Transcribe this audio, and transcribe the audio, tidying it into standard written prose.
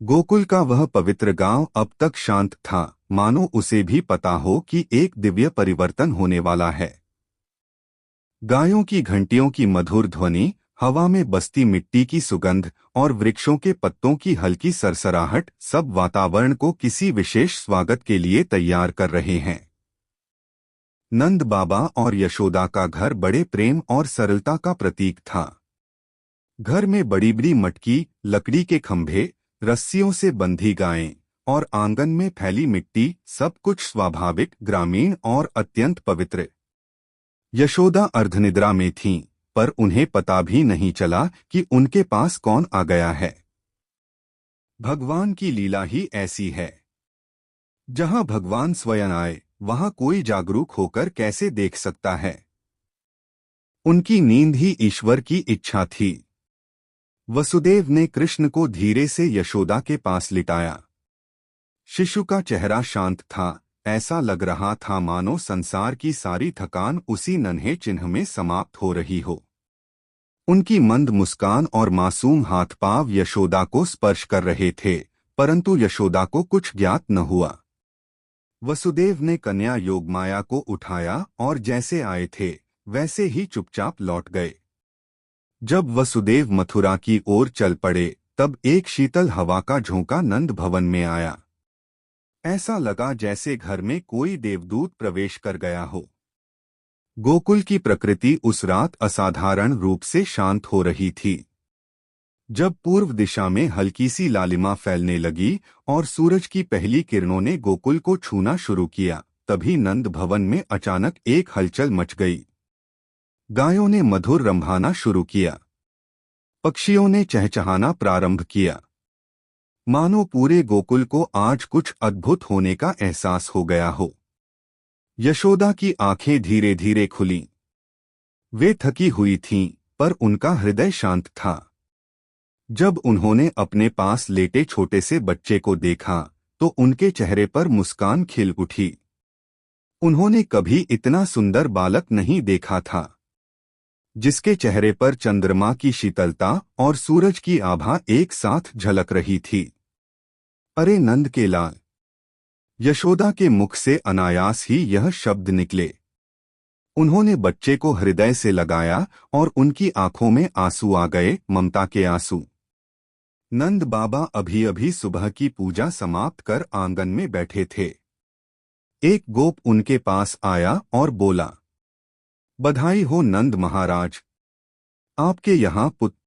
गोकुल का वह पवित्र गांव अब तक शांत था, मानो उसे भी पता हो कि एक दिव्य परिवर्तन होने वाला है। गायों की घंटियों की मधुर ध्वनि, हवा में बसती मिट्टी की सुगंध और वृक्षों के पत्तों की हल्की सरसराहट सब वातावरण को किसी विशेष स्वागत के लिए तैयार कर रहे हैं। नंद बाबा और यशोदा का घर बड़े प्रेम और सरलता का प्रतीक था। घर में बड़ी बड़ी मटकी, लकड़ी के खंभे, रस्सियों से बंधी गायें और आंगन में फैली मिट्टी, सब कुछ स्वाभाविक, ग्रामीण और अत्यंत पवित्र। यशोदा अर्धनिद्रा में थीं, पर उन्हें पता भी नहीं चला कि उनके पास कौन आ गया है। भगवान की लीला ही ऐसी है। जहां भगवान स्वयं आए, वहां कोई जागरूक होकर कैसे देख सकता है। उनकी नींद ही ईश्वर की इच्छा थी। वसुदेव ने कृष्ण को धीरे से यशोदा के पास लिटाया। शिशु का चेहरा शांत था, ऐसा लग रहा था मानो संसार की सारी थकान उसी नन्हे चिन्ह में समाप्त हो रही हो। उनकी मंद मुस्कान और मासूम हाथ पांव यशोदा को स्पर्श कर रहे थे, परंतु यशोदा को कुछ ज्ञात न हुआ। वसुदेव ने कन्या योगमाया को उठाया और जैसे आए थे वैसे ही चुपचाप लौट गए। जब वसुदेव मथुरा की ओर चल पड़े, तब एक शीतल हवा का झोंका नंद भवन में आया। ऐसा लगा जैसे घर में कोई देवदूत प्रवेश कर गया हो। गोकुल की प्रकृति उस रात असाधारण रूप से शांत हो रही थी। जब पूर्व दिशा में हल्की सी लालिमा फैलने लगी और सूरज की पहली किरणों ने गोकुल को छूना शुरू किया, तभी नंद भवन में अचानक एक हलचल मच गई। गायों ने मधुर रंभाना शुरू किया। पक्षियों ने चहचहाना प्रारंभ किया। मानो पूरे गोकुल को आज कुछ अद्भुत होने का एहसास हो गया हो। यशोदा की आंखें धीरे धीरे खुलीं। वे थकी हुई थीं, पर उनका हृदय शांत था। जब उन्होंने अपने पास लेटे छोटे से बच्चे को देखा, तो उनके चेहरे पर मुस्कान खिल उठी। उन्होंने कभी इतना सुंदर बालक नहीं देखा था, जिसके चेहरे पर चंद्रमा की शीतलता और सूरज की आभा एक साथ झलक रही थी। अरे नंद के लाल! यशोदा के मुख से अनायास ही यह शब्द निकले। उन्होंने बच्चे को हृदय से लगाया और उनकी आंखों में आंसू आ गए, ममता के आंसू। नंद बाबा अभी अभी सुबह की पूजा समाप्त कर आंगन में बैठे थे। एक गोप उनके पास आया और बोला, बधाई हो नंद महाराज, आपके यहाँ पुत्र